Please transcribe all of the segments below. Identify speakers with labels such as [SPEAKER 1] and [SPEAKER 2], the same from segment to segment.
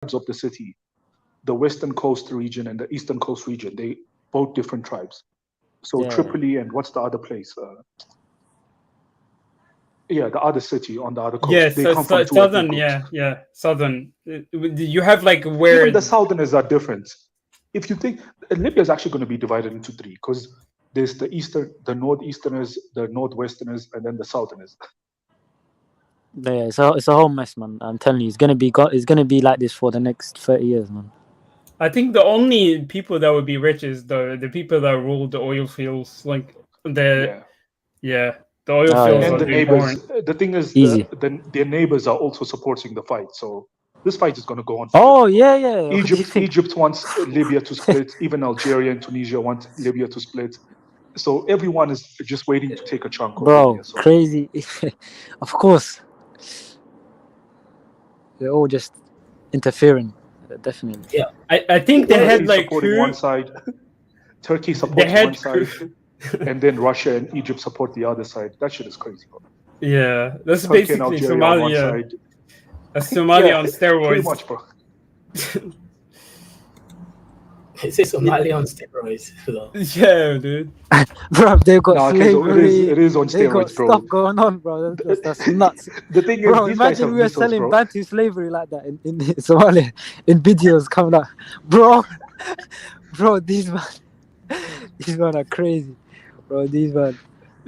[SPEAKER 1] of the city, the Western Coast region and the Eastern Coast region, they both different tribes. So
[SPEAKER 2] Yeah.
[SPEAKER 1] Tripoli and what's the other place? Yeah, the other city on the other coast.
[SPEAKER 3] Yes,
[SPEAKER 1] They
[SPEAKER 3] so
[SPEAKER 1] come from two ethnic
[SPEAKER 3] southern,
[SPEAKER 1] groups.
[SPEAKER 3] southern. You have like
[SPEAKER 1] Even
[SPEAKER 3] where,
[SPEAKER 1] the southerners are different. If you think Libya is actually going to be divided into three, because there's the eastern, the northeasterners, the northwesterners, and then the southerners.
[SPEAKER 2] Yeah, it's a whole mess, man. I'm telling you, it's gonna be like this for the next 30 years, man.
[SPEAKER 3] I think the only people that would be rich is the people that rule the oil fields, like the
[SPEAKER 1] Yeah.
[SPEAKER 3] the oil
[SPEAKER 2] Oh,
[SPEAKER 3] fields
[SPEAKER 2] yeah.
[SPEAKER 1] And
[SPEAKER 3] are
[SPEAKER 1] the
[SPEAKER 3] doing
[SPEAKER 1] neighbors.
[SPEAKER 3] boring.
[SPEAKER 1] The thing is,
[SPEAKER 2] Easy.
[SPEAKER 1] their neighbors are also supporting the fight. So this fight is going to go on
[SPEAKER 2] Oh,
[SPEAKER 1] forever.
[SPEAKER 2] yeah. What do you think?
[SPEAKER 1] Egypt wants Libya to split. Even Algeria and Tunisia want Libya to split. So everyone is just waiting to take a chunk of
[SPEAKER 2] Bro,
[SPEAKER 1] Libya. So
[SPEAKER 2] crazy. Of course. They're all just interfering. Definitely.
[SPEAKER 4] Yeah.
[SPEAKER 3] I think they had
[SPEAKER 1] Turkey
[SPEAKER 3] like
[SPEAKER 1] supporting one side, Turkey supports
[SPEAKER 3] had
[SPEAKER 1] one side, and then Russia and Egypt support the other side. That shit is crazy, bro.
[SPEAKER 3] yeah, that's
[SPEAKER 1] Turkey and
[SPEAKER 3] basically
[SPEAKER 1] Algeria on one
[SPEAKER 3] Somalia.
[SPEAKER 1] side.
[SPEAKER 3] A Somalia on steroids.
[SPEAKER 1] Pretty much, bro.
[SPEAKER 4] Is it Somalia on steroids? So,
[SPEAKER 3] Yeah, dude.
[SPEAKER 2] Bro, they've got
[SPEAKER 1] Nah, okay, so
[SPEAKER 2] slavery.
[SPEAKER 1] it is on
[SPEAKER 2] They got
[SPEAKER 1] steroids, bro.
[SPEAKER 2] stuff going on, bro. That's nuts.
[SPEAKER 1] The thing is,
[SPEAKER 2] Bro,
[SPEAKER 1] these guys have
[SPEAKER 2] imagine we were
[SPEAKER 1] missiles,
[SPEAKER 2] selling
[SPEAKER 1] bro.
[SPEAKER 2] Bantu slavery like that in Somalia, in videos coming out. Bro, these men are crazy. Bro, these men.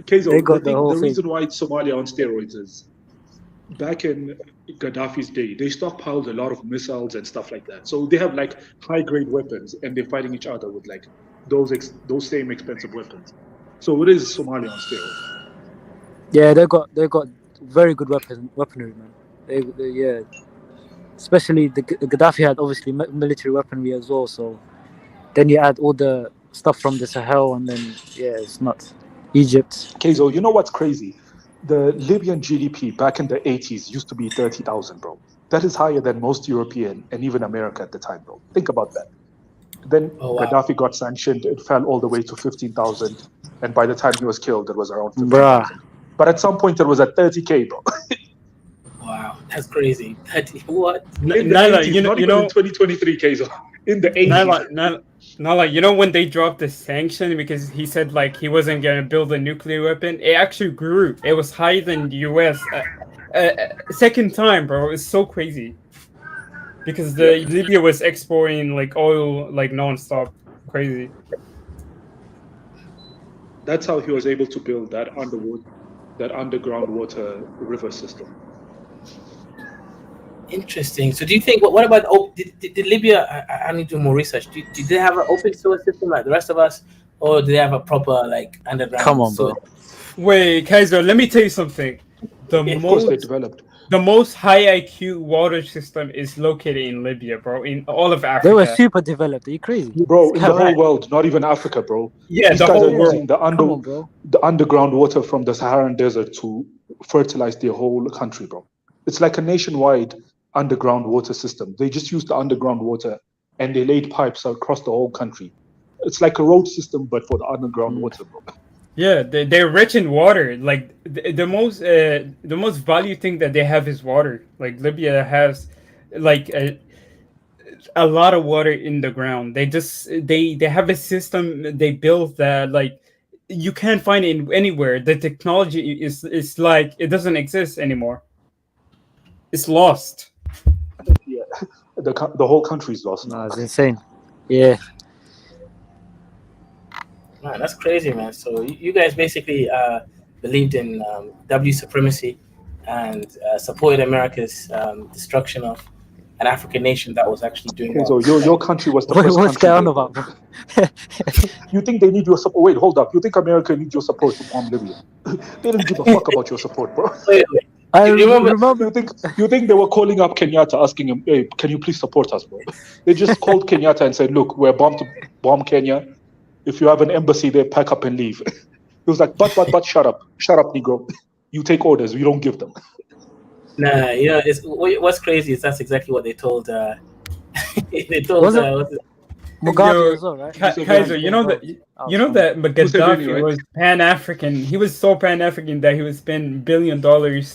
[SPEAKER 1] Keizo,
[SPEAKER 2] They got
[SPEAKER 1] the
[SPEAKER 2] the whole thing.
[SPEAKER 1] reason why it's Somalia on steroids is back in Gaddafi's day, they stockpiled a lot of missiles and stuff like that. So they have like high-grade weapons, and they're fighting each other with like those same expensive weapons. So it is Somalia on steroids.
[SPEAKER 2] Yeah, they got very good weaponry, man. Yeah, especially the Gaddafi had obviously military weaponry as well. So then you add all the stuff from the Sahel, and then it's nuts. Egypt.
[SPEAKER 1] Keizo, you know what's crazy? The Libyan GDP back in the 80s used to be 30,000, bro. That is higher than most European and even America at the time, bro. Think about that. Then Gaddafi got sanctioned. It fell all the way to 15,000. And by the time he was killed, it was around 15,000. But at some point, it was at 30K, bro.
[SPEAKER 4] wow, that's crazy. What?
[SPEAKER 1] In the 80s, not even in 2023, Keizo. In the 80s.
[SPEAKER 3] Now, like, you know, when they dropped the sanction because he said like he wasn't gonna build a nuclear weapon, it actually grew. It was higher than the US. Second time, bro. It's so crazy. Because Libya was exporting like oil like nonstop. Crazy.
[SPEAKER 1] That's how he was able to build that underground water river system.
[SPEAKER 4] Interesting. So do you think, what about, did Libya, I need to do more research, did they have an open sewer system like the rest of us, or do they have a proper like underground?
[SPEAKER 2] Come on, bro.
[SPEAKER 3] Wait, Kaiser, let me tell you something.
[SPEAKER 1] Of course they developed.
[SPEAKER 3] The most high IQ water system is located in Libya, bro, in all of Africa.
[SPEAKER 2] They were super developed. Are you crazy?
[SPEAKER 1] Bro, in the whole world, not even Africa, bro.
[SPEAKER 3] Yeah,
[SPEAKER 1] these
[SPEAKER 3] the
[SPEAKER 1] guys
[SPEAKER 3] whole
[SPEAKER 1] are
[SPEAKER 3] world.
[SPEAKER 1] using the underground water from the Saharan desert to fertilize their whole country, bro. It's like a nationwide underground water system. They just used the underground water and they laid pipes across the whole country. It's like a road system, but for the underground water, bro.
[SPEAKER 3] Yeah, they're rich in water. Like the most valued thing that they have is water. Like Libya has like a lot of water in the ground. They have a system they built that like you can't find it anywhere. The technology is like it doesn't exist anymore. It's lost.
[SPEAKER 1] Yeah, the whole country is lost.
[SPEAKER 2] No, it's insane. Yeah.
[SPEAKER 4] Man, that's crazy, man. So you guys basically believed in W supremacy and supported America's destruction of an African nation that was actually doing well.
[SPEAKER 1] So your country was the first
[SPEAKER 2] What's
[SPEAKER 1] country.
[SPEAKER 2] going on about, bro?
[SPEAKER 1] You think they need your support? Wait, hold up. You think America needs your support to bomb Libya? They didn't give a fuck about your support, bro.
[SPEAKER 4] Wait.
[SPEAKER 2] I remember.
[SPEAKER 1] You think they were calling up Kenyatta asking him, hey, can you please support us, bro? They just called Kenyatta and said, look, we're bombed to bomb Kenya. If you have an embassy there, pack up and leave. He was like, but, shut up, Negro. You take orders, we don't give them.
[SPEAKER 4] Nah, you know, what's crazy is that's exactly what they told.
[SPEAKER 2] Mugabe as well, right?
[SPEAKER 3] Kaiser, you know that Gaddafi
[SPEAKER 1] right?
[SPEAKER 3] was Pan-African. He was so Pan-African that he would spend $1 billion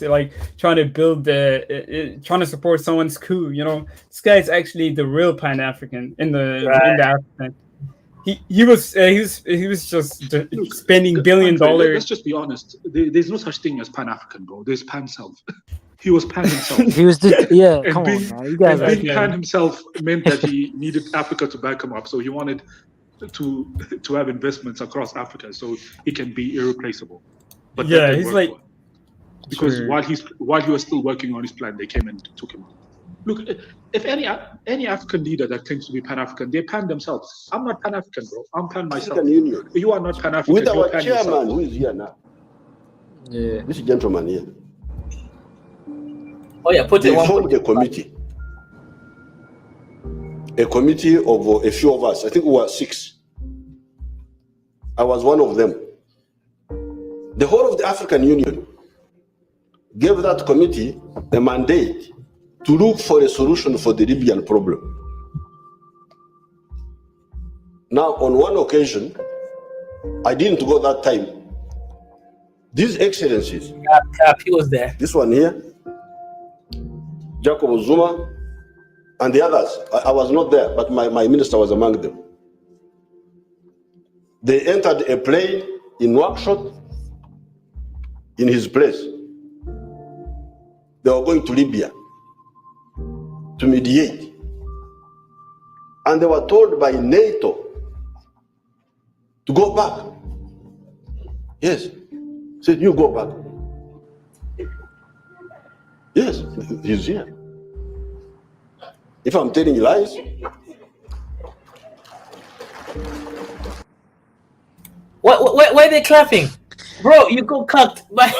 [SPEAKER 3] like trying to build trying to support someone's coup. You know, this guy is actually the real Pan-African in the African. He was just spending $1 billion.
[SPEAKER 1] Let's just be honest. There's no such thing as Pan-African, bro. There's Pan-self. He was Pan himself.
[SPEAKER 2] He was just, yeah.
[SPEAKER 1] And
[SPEAKER 2] Come
[SPEAKER 1] being,
[SPEAKER 2] on, man. You guys
[SPEAKER 1] and being Pan himself meant that he needed Africa to back him up. So he wanted to have investments across Africa, so he can be irreplaceable. But
[SPEAKER 3] yeah, he's like
[SPEAKER 1] because while he was still working on his plan, they came and took him out. Look, if any African leader that claims to be Pan-African, they Pan themselves. I'm not Pan-African, bro. I'm Pan myself.
[SPEAKER 5] Union.
[SPEAKER 1] You are not Pan-African.
[SPEAKER 5] With our
[SPEAKER 1] Pan
[SPEAKER 5] chairman
[SPEAKER 1] yourself.
[SPEAKER 5] who is here now.
[SPEAKER 2] Yeah.
[SPEAKER 5] This gentleman here.
[SPEAKER 4] Oh yeah,
[SPEAKER 5] They formed a committee. A committee of a few of us. I think we were 6. I was one of them. The whole of the African Union gave that committee a mandate to look for a solution for the Libyan problem. Now, on one occasion, I didn't go that time. These excellencies,
[SPEAKER 4] he was there.
[SPEAKER 5] this one here, Jacob Zuma, and the others. I was not there, but my minister was among them. They entered a plane in Nouakchott, in his place. They were going to Libya to mediate. And they were told by NATO to go back. Yes. Said, you go back. Yes, he's here. If I'm telling you lies,
[SPEAKER 4] why are they clapping? Bro, you got cut by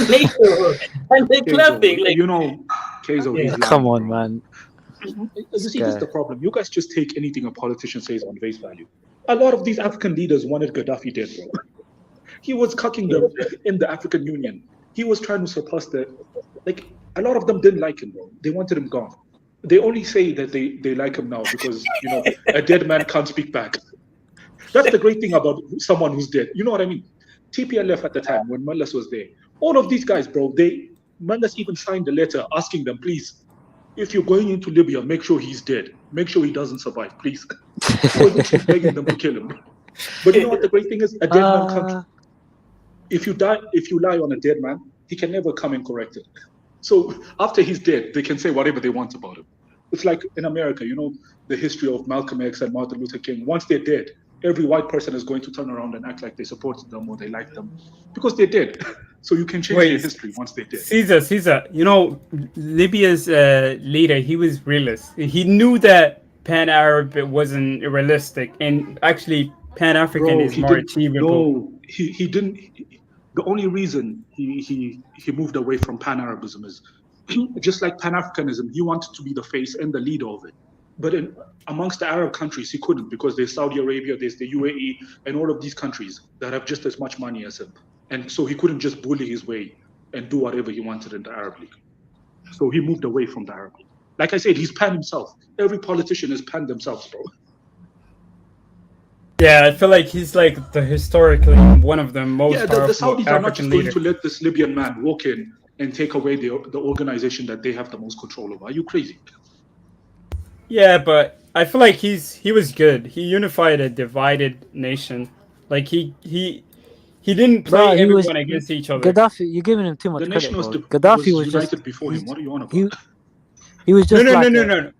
[SPEAKER 4] NATO and they're clapping. Like,
[SPEAKER 1] You know, Keizo, he's lying.
[SPEAKER 2] Come on, man.
[SPEAKER 1] You see, this is the problem. You guys just take anything a politician says on face value. A lot of these African leaders wanted Gaddafi dead, bro. He was cucking them in the African Union. He was trying to surpass a lot of them didn't like him, bro. They wanted him gone. They only say that they like him now because, you know, a dead man can't speak back. That's the great thing about someone who's dead. You know what I mean? TPLF at the time, when Mullas was there, all of these guys, bro, Mullas even signed a letter asking them, please, if you're going into Libya, make sure he's dead. Make sure he doesn't survive, please. He was begging them to kill him. But you know what the great thing is? A dead man can't. If you lie on a dead man, he can never come and correct it. So after he's dead, they can say whatever they want about him. It's like in America, you know, the history of Malcolm X and Martin Luther King. Once they're dead, every white person is going to turn around and act like they supported them or they like them because they're dead. So you can change their history once they're dead.
[SPEAKER 3] Caesar, you know, Libya's leader, he was realist. He knew that Pan-Arab wasn't realistic, and actually Pan-African is more achievable.
[SPEAKER 1] No, he didn't. The only reason he moved away from Pan-Arabism is just like Pan-Africanism. He wanted to be the face and the leader of it. But amongst the Arab countries, he couldn't because there's Saudi Arabia, there's the UAE, and all of these countries that have just as much money as him. And so he couldn't just bully his way and do whatever he wanted in the Arab League. So he moved away from the Arab League. Like I said, he's Pan himself. Every politician is Pan themselves, bro.
[SPEAKER 3] Yeah, I feel like he's like historically one of the most powerful
[SPEAKER 1] the Saudis
[SPEAKER 3] African
[SPEAKER 1] are not just
[SPEAKER 3] leaders.
[SPEAKER 1] going to let this Libyan man walk in and take away the organization that they have the most control over. Are you crazy?
[SPEAKER 3] Yeah, but I feel like he was good. He unified a divided nation. Like he didn't play everyone against each other.
[SPEAKER 2] Gaddafi, you're giving him too much
[SPEAKER 1] The
[SPEAKER 2] credit.
[SPEAKER 1] nation was
[SPEAKER 2] Gaddafi was
[SPEAKER 1] united
[SPEAKER 2] just
[SPEAKER 1] before him. What are you on about?
[SPEAKER 2] He was just
[SPEAKER 3] No.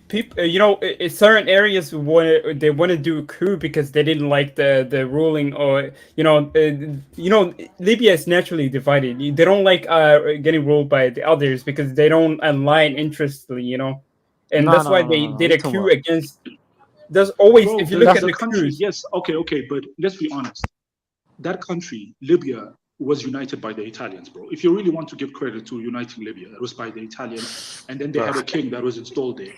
[SPEAKER 3] People, you know, in certain areas they want to do a coup because they didn't like the ruling, or you know, Libya is naturally divided. They don't like getting ruled by the others because they don't align interestly, you know, and that's why they did a coup against. There's always, if you look at the
[SPEAKER 1] country,
[SPEAKER 3] coups.
[SPEAKER 1] yes, okay, but let's be honest. That country, Libya, was united by the Italians, bro. If you really want to give credit to uniting Libya, it was by the Italians, and then they had a king that was installed there.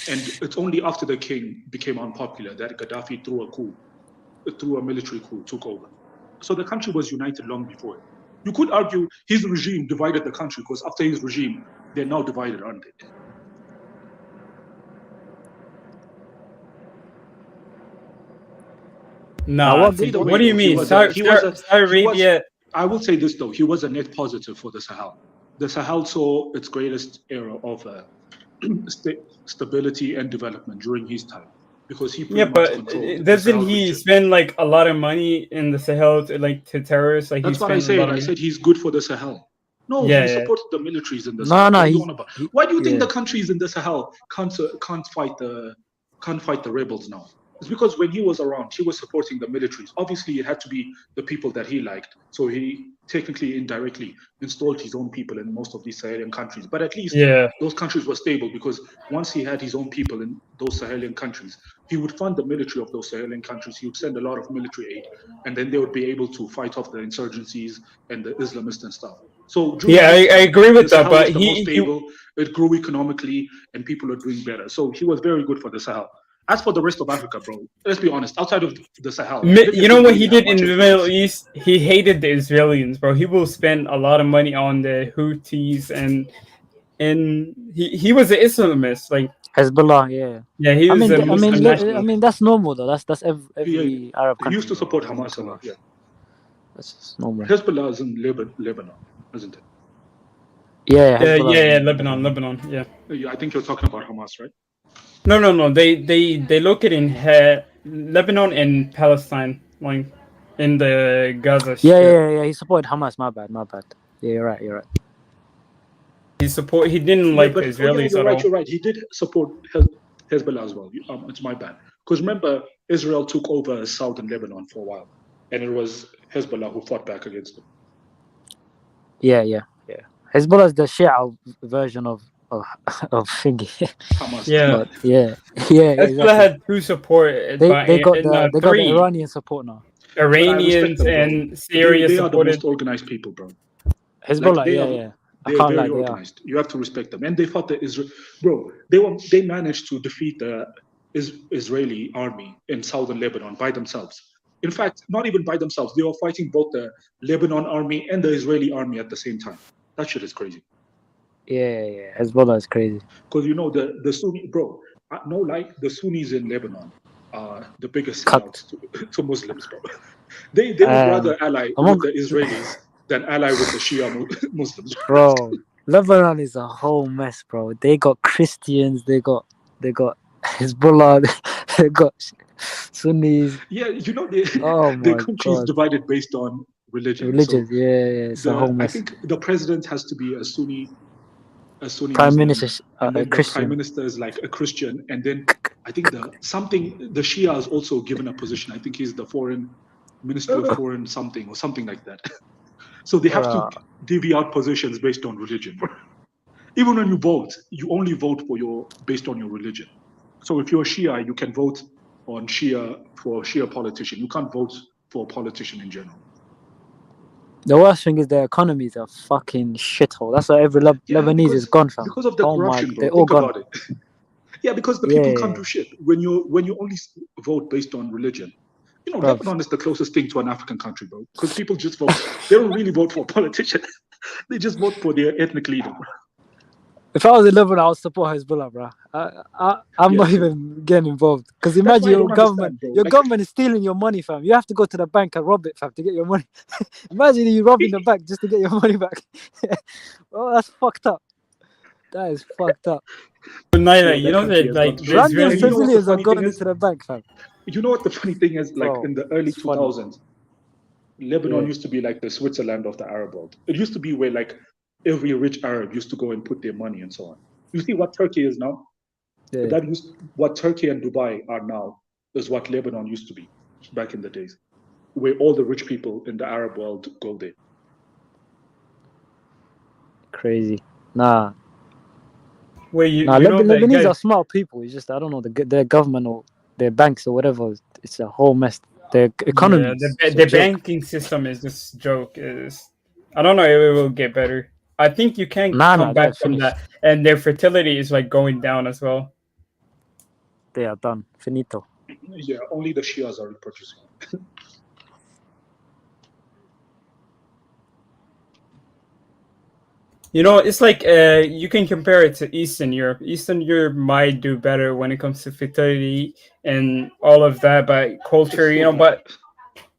[SPEAKER 1] And it's only after the king became unpopular that Gaddafi through a military coup, took over. So the country was united long before it. You could argue his regime divided the country because after his regime, they're now divided, aren't they?
[SPEAKER 3] Nah,
[SPEAKER 1] Either way,
[SPEAKER 3] what do you
[SPEAKER 1] though,
[SPEAKER 3] mean?
[SPEAKER 1] he was a
[SPEAKER 3] Saudi Arabia.
[SPEAKER 1] I will say this though, he was a net positive for the Sahel. The Sahel saw its greatest era of stability and development during his time because he
[SPEAKER 3] Yeah,
[SPEAKER 1] pretty much
[SPEAKER 3] but
[SPEAKER 1] controlled the
[SPEAKER 3] doesn't
[SPEAKER 1] Sahel
[SPEAKER 3] he
[SPEAKER 1] region.
[SPEAKER 3] spend like a lot of money in the Sahel to terrorists? Like he
[SPEAKER 1] That's what I
[SPEAKER 3] spent a lot
[SPEAKER 1] said.
[SPEAKER 3] of
[SPEAKER 1] I
[SPEAKER 3] money.
[SPEAKER 1] said he's good for the Sahel. No,
[SPEAKER 3] Yeah,
[SPEAKER 1] he
[SPEAKER 3] yeah.
[SPEAKER 1] supported the militaries in the
[SPEAKER 2] No,
[SPEAKER 1] Sahel.
[SPEAKER 2] no,
[SPEAKER 1] What are you on about? Why do you think
[SPEAKER 2] yeah.
[SPEAKER 1] the countries in the Sahel can't fight the rebels now? It's because when he was around, he was supporting the militaries. Obviously, it had to be the people that he liked. So he technically, indirectly, installed his own people in most of these Sahelian countries. But at least
[SPEAKER 3] Yeah.
[SPEAKER 1] those countries were stable because once he had his own people in those Sahelian countries, he would fund the military of those Sahelian countries. He would send a lot of military aid, and then they would be able to fight off the insurgencies and the Islamists and stuff. So during
[SPEAKER 3] Yeah,
[SPEAKER 1] his
[SPEAKER 3] I
[SPEAKER 1] time,
[SPEAKER 3] agree
[SPEAKER 1] the
[SPEAKER 3] with that,
[SPEAKER 1] Sahel
[SPEAKER 3] but
[SPEAKER 1] was the most stable. It grew economically, and people are doing better. So he was very good for the Sahel. As for the rest of Africa, bro, let's be honest. Outside of the Sahel, Libya
[SPEAKER 3] you know
[SPEAKER 1] didn't
[SPEAKER 3] what
[SPEAKER 1] really
[SPEAKER 3] he
[SPEAKER 1] have
[SPEAKER 3] did in
[SPEAKER 1] much
[SPEAKER 3] the
[SPEAKER 1] influence.
[SPEAKER 3] Middle East? He hated the Israelis, bro. He will spend a lot of money on the Houthis and he was an Islamist, like
[SPEAKER 2] Hezbollah, yeah.
[SPEAKER 3] yeah, he was a Muslim
[SPEAKER 2] I
[SPEAKER 3] nationalist.
[SPEAKER 2] mean that's normal though. That's every Arab
[SPEAKER 1] He
[SPEAKER 2] country.
[SPEAKER 1] used to support
[SPEAKER 2] bro.
[SPEAKER 1] Hamas a lot. Yeah,
[SPEAKER 2] That's just normal.
[SPEAKER 1] Hezbollah is in Lebanon, isn't it?
[SPEAKER 2] Yeah, Hezbollah.
[SPEAKER 3] Yeah, Lebanon. Yeah.
[SPEAKER 1] I think you're talking about Hamas, right?
[SPEAKER 3] No. They locate in Lebanon and Palestine, like in the Gaza Strip.
[SPEAKER 2] Yeah. He supported Hamas. My bad. Yeah, you're right.
[SPEAKER 3] He didn't like the Israelis
[SPEAKER 1] you're
[SPEAKER 3] at
[SPEAKER 1] right.
[SPEAKER 3] all.
[SPEAKER 1] You're right. He did support Hezbollah as well. It's my bad. Because remember, Israel took over southern Lebanon for a while, and it was Hezbollah who fought back against them.
[SPEAKER 2] Yeah. Hezbollah is the Shia version of thingy.
[SPEAKER 1] Hamas.
[SPEAKER 3] Yeah.
[SPEAKER 2] But yeah.
[SPEAKER 3] Hezbollah
[SPEAKER 2] Exactly.
[SPEAKER 3] had two support,
[SPEAKER 2] They got the
[SPEAKER 3] three
[SPEAKER 2] Iranian support now.
[SPEAKER 3] Iranians
[SPEAKER 1] them,
[SPEAKER 3] and Syria
[SPEAKER 1] they are the
[SPEAKER 3] supported.
[SPEAKER 1] most organized people, bro.
[SPEAKER 2] Hezbollah,
[SPEAKER 1] They're very organized. You have to respect them, and they fought the Israel. Bro, they managed to defeat the Israeli army in southern Lebanon by themselves. In fact, not even by themselves. They were fighting both the Lebanon army and the Israeli army at the same time. That shit is crazy.
[SPEAKER 2] Yeah. Hezbollah is crazy.
[SPEAKER 1] Because you know the Sunni, bro. No lie, the Sunnis in Lebanon are the biggest sellouts to Muslims, bro. They would rather ally with the Israelis than ally with the Shia Muslims.
[SPEAKER 2] Bro, Lebanon is a whole mess, bro. They got Christians, they got Hezbollah, they got Sunnis.
[SPEAKER 1] Yeah, you know the country is divided based on religion.
[SPEAKER 2] So it's a whole mess.
[SPEAKER 1] I think the president has to be a Sunni
[SPEAKER 2] Prime
[SPEAKER 1] Muslim,
[SPEAKER 2] Minister,
[SPEAKER 1] and then
[SPEAKER 2] Christian.
[SPEAKER 1] the prime minister is like a Christian, and then I think the Shia is also given a position. I think he's the foreign minister of foreign something or something like that. So they have to divvy out positions based on religion. Even when you vote, you only vote based on your religion. So if you're a Shia, you can vote on for a Shia politician. You can't vote for a politician in general.
[SPEAKER 2] The worst thing is their economy is a fucking shithole. That's why every Lebanese is gone, fam.
[SPEAKER 1] Because of the corruption, bro.
[SPEAKER 2] They're all gone.
[SPEAKER 1] About it. Yeah, because the people can't do shit. When you only vote based on religion, you know, Lebanon is the closest thing to an African country, bro. Because people just vote. They don't really vote for a politician. They just vote for their ethnic leader, bro.
[SPEAKER 2] If I was in Lebanon, I would support Hezbollah, bro. I'm not even getting involved. Because imagine your government is stealing your money, fam. You have to go to the bank and rob it, fam, to get your money. Imagine you robbing the bank just to get your money back. Oh, that's fucked up. That is fucked up.
[SPEAKER 3] Naila, you know that like
[SPEAKER 2] random civilians are going into the bank, fam.
[SPEAKER 1] You know what the funny thing is? Like in the early 2000s, Lebanon used to be like the Switzerland of the Arab world. It used to be where like every rich Arab used to go and put their money and so on. You see what Turkey is now? Yeah. What Turkey and Dubai are now is what Lebanon used to be back in the days, where all the rich people in the Arab world go there.
[SPEAKER 2] Crazy. Nah.
[SPEAKER 3] Lebanese
[SPEAKER 2] guys are smart people. It's just, I don't know, their government or their banks or whatever, it's a whole mess. Their economy.
[SPEAKER 3] Yeah, the banking system is just joke. I don't know if it will get better. I think you can come back from that. And their fertility is like going down as well.
[SPEAKER 2] They are done. Finito.
[SPEAKER 1] Yeah, only the Shias are reproducing.
[SPEAKER 3] It's like you can compare it to Eastern Europe. Eastern Europe might do better when it comes to fertility and all of that, but culture, but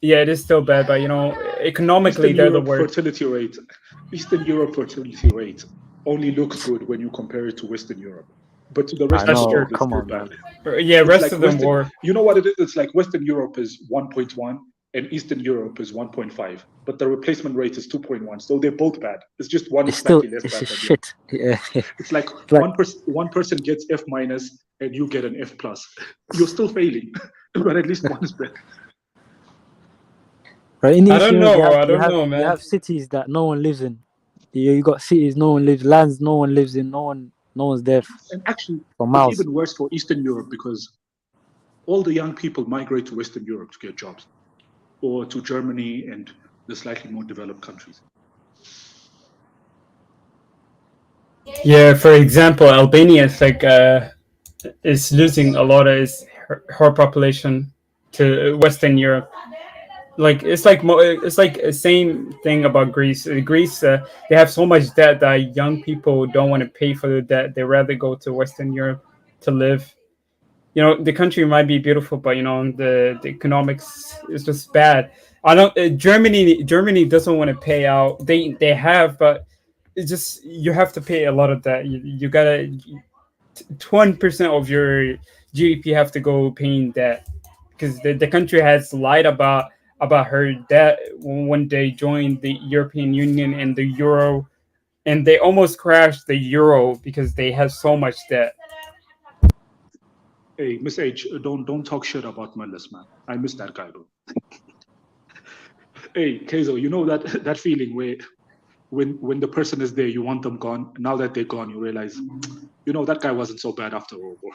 [SPEAKER 3] yeah, it is still bad. But economically,
[SPEAKER 1] Eastern
[SPEAKER 3] they're the
[SPEAKER 1] Europe
[SPEAKER 3] worst.
[SPEAKER 1] fertility rate. Eastern Europe fertility rate only looks good when you compare it to Western Europe, but to the rest of
[SPEAKER 3] That's
[SPEAKER 1] the
[SPEAKER 3] true.
[SPEAKER 1] world, it's
[SPEAKER 2] Come
[SPEAKER 1] still
[SPEAKER 2] on,
[SPEAKER 1] bad.
[SPEAKER 2] man.
[SPEAKER 3] Yeah,
[SPEAKER 1] It's
[SPEAKER 3] rest
[SPEAKER 1] like
[SPEAKER 3] of them
[SPEAKER 1] Western.
[SPEAKER 3] were.
[SPEAKER 1] You know what it is? It's like Western Europe is 1.1 and Eastern Europe is 1.5, but the replacement rate is 2.1. So they're both bad. It's just one is
[SPEAKER 2] It's still,
[SPEAKER 1] slightly less
[SPEAKER 2] it's
[SPEAKER 1] bad
[SPEAKER 2] just
[SPEAKER 1] than the other.
[SPEAKER 2] shit. Yeah.
[SPEAKER 1] It's like
[SPEAKER 2] Like,
[SPEAKER 1] one person gets F minus and you get an F plus. You're still failing, but at least one is better.
[SPEAKER 2] right in
[SPEAKER 3] I
[SPEAKER 2] Eastern
[SPEAKER 3] don't
[SPEAKER 2] Europe,
[SPEAKER 3] know. I don't know,
[SPEAKER 2] you
[SPEAKER 3] man.
[SPEAKER 2] have cities that no one lives in. You got cities no one lives, lands no one lives in, no one's there
[SPEAKER 1] And actually,
[SPEAKER 2] for
[SPEAKER 1] it's
[SPEAKER 2] miles.
[SPEAKER 1] even worse for Eastern Europe because all the young people migrate to Western Europe to get jobs, or to Germany and the slightly more developed countries.
[SPEAKER 3] Yeah, for example, Albania is losing a lot of her population to Western Europe. Like it's like the same thing about Greece. Greece, they have so much debt that young people don't want to pay for the debt. They rather go to Western Europe to live. The country might be beautiful, but the economics is just bad. I don't. Germany doesn't want to pay out. They have, but it's just you have to pay a lot of that. You gotta 20% of your GDP have to go paying debt because the country has lied about her debt when they joined the European Union and the euro, and they almost crashed the euro because they have so much debt.
[SPEAKER 1] Hey, Miss H, don't talk shit about Mellis, man. I miss that guy, bro. Hey, Keizo, you know that feeling where when the person is there, you want them gone. Now that they're gone, you realize, that guy wasn't so bad after all, bro.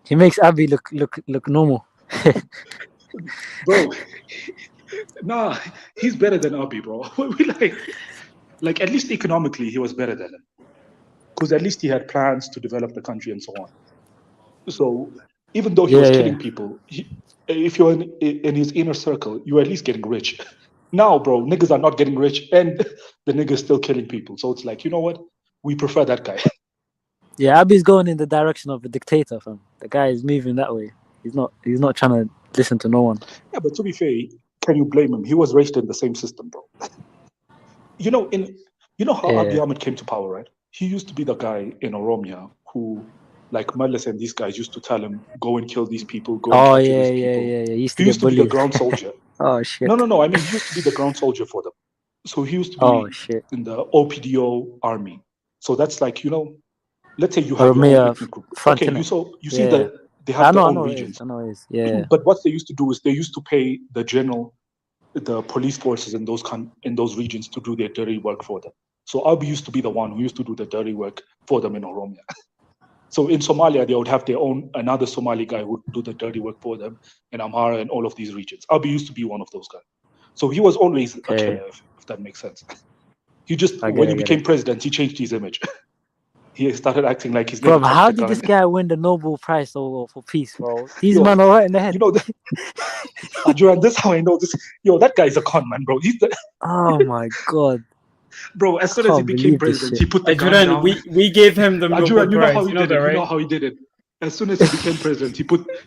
[SPEAKER 2] He makes Abby look normal.
[SPEAKER 1] Bro, nah, he's better than Abiy, bro. We like at least economically, he was better than him because at least he had plans to develop the country and so on. So even though he was killing people, if you're in his inner circle, you're at least getting rich. Now, bro, niggas are not getting rich, and the niggas still killing people. So it's like, you know what? We prefer that guy.
[SPEAKER 2] Yeah, Abby's going in the direction of a dictator, fam. The guy is moving that way. He's not trying to listen to no one.
[SPEAKER 1] Yeah, but to be fair, can you blame him? He was raised in the same system, bro. You know how Abiy Ahmed came to power, right? He used to be the guy in Oromia who, like Meles and these guys, used to tell him, go and kill these people, go and capture these people.
[SPEAKER 2] Yeah. He
[SPEAKER 1] He used to be the ground soldier.
[SPEAKER 2] Oh shit.
[SPEAKER 1] No. I mean, he used to be the ground soldier for them. So he used to be in the OPDO army. So that's like, let's say you have your own ethnic group. Okay, you see that they have their own regions.
[SPEAKER 2] I know it is. Yeah.
[SPEAKER 1] But what they used to do is they used to pay the police forces in those regions to do their dirty work for them. So Abiy used to be the one who used to do the dirty work for them in Oromia. So in Somalia, they would have another Somali guy who would do the dirty work for them in Amhara and all of these regions. Abiy used to be one of those guys. So he was always a killer, if that makes sense. He just, when he became president, he changed his image. He started acting like he's never touched
[SPEAKER 2] how
[SPEAKER 1] a
[SPEAKER 2] did
[SPEAKER 1] gun.
[SPEAKER 2] this guy win the Nobel Prize for peace, bro? These men are right in the head.
[SPEAKER 1] Ajuran, this is how I know this. That guy is a con man, bro.
[SPEAKER 2] Oh my god.
[SPEAKER 1] Bro, as soon as he became president, he put the gun down.
[SPEAKER 3] We gave him the Nobel Prize.
[SPEAKER 1] You know how he did it. You know how he did it. As soon as he became president,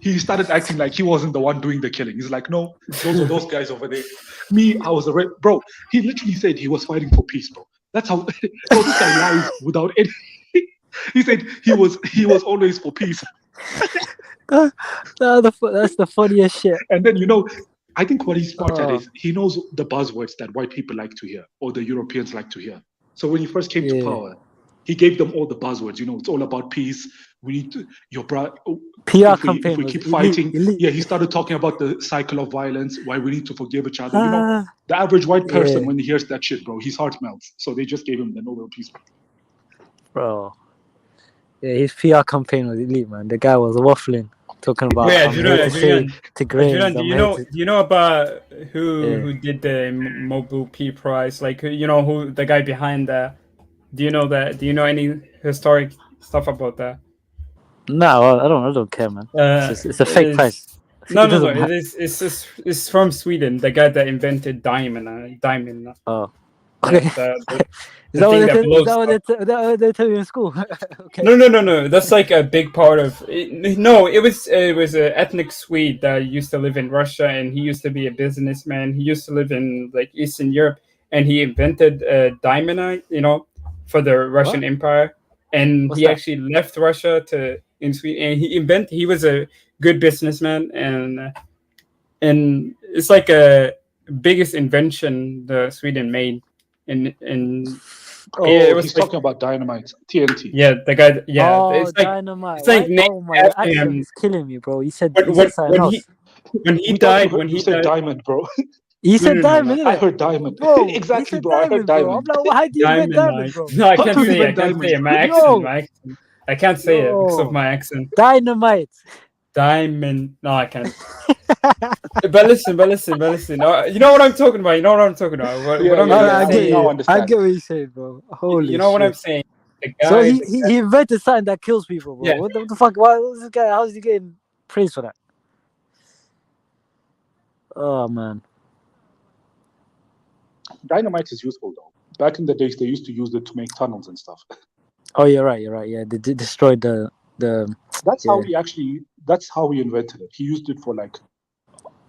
[SPEAKER 1] he started acting like he wasn't the one doing the killing. He's like, no, those are those guys over there. Me, I was bro. He literally said he was fighting for peace, bro. That's how. Bro, this guy lies without any. He said he was always for peace.
[SPEAKER 2] That's the funniest shit.
[SPEAKER 1] And then I think what he's smart at is he knows the buzzwords that white people like to hear or the Europeans like to hear. So when he first came to power, he gave them all the buzzwords. It's all about peace. We need to
[SPEAKER 2] PR campaign.
[SPEAKER 1] If we keep fighting, he started talking about the cycle of violence, why we need to forgive each other. The average white person, when he hears that shit, bro, his heart melts. So they just gave him the Nobel Peace Prize.
[SPEAKER 2] Bro. Yeah, his PR campaign was elite, man. The guy was waffling, talking about
[SPEAKER 3] do you know about who did the Nobel Peace Prize? Like, who the guy behind that? Do you know that? Do you know any historic stuff about that?
[SPEAKER 2] No, I don't care, man. It's a fake prize.
[SPEAKER 3] No. It's from Sweden. The guy that invented diamond.
[SPEAKER 2] Oh. Okay.
[SPEAKER 3] Is that
[SPEAKER 2] what they tell you in school? Okay.
[SPEAKER 3] No. That's like a big part of it. No, it was an ethnic Swede that used to live in Russia, and he used to be a businessman. He used to live in like Eastern Europe, and he invented diamondite, for the Russian Empire. And he actually left Russia in Sweden, and he was a good businessman, and it's like a biggest invention the Sweden made.
[SPEAKER 1] He's talking about dynamite, TNT.
[SPEAKER 3] Yeah, the guy. Yeah,
[SPEAKER 2] Oh,
[SPEAKER 3] it's like
[SPEAKER 2] dynamite.
[SPEAKER 3] it's like
[SPEAKER 2] Oh my, your accent is killing me, bro. You said
[SPEAKER 3] when he died.
[SPEAKER 1] You said diamond, bro.
[SPEAKER 2] He said diamond.
[SPEAKER 1] I heard diamond.
[SPEAKER 2] Bro,
[SPEAKER 1] exactly, bro. I heard diamond.
[SPEAKER 2] I'm like, how do you invent diamond, bro?
[SPEAKER 3] No, I can't say it. I can't say it. My accent. I can't say it because of my accent.
[SPEAKER 2] Dynamite.
[SPEAKER 3] Diamond. No, I can't. But listen. You know what I'm talking about.
[SPEAKER 2] I get what you're saying, bro. Holy
[SPEAKER 3] what I'm saying.
[SPEAKER 2] So he invented something that kills people, bro. Yeah. What the fuck? What's this guy? How's he getting praise for that? Oh man.
[SPEAKER 1] Dynamite is useful though. Back in the days, they used to use it to make tunnels and stuff.
[SPEAKER 2] Oh, you're right. Yeah, they destroyed the.
[SPEAKER 1] That's how he invented it. He used it for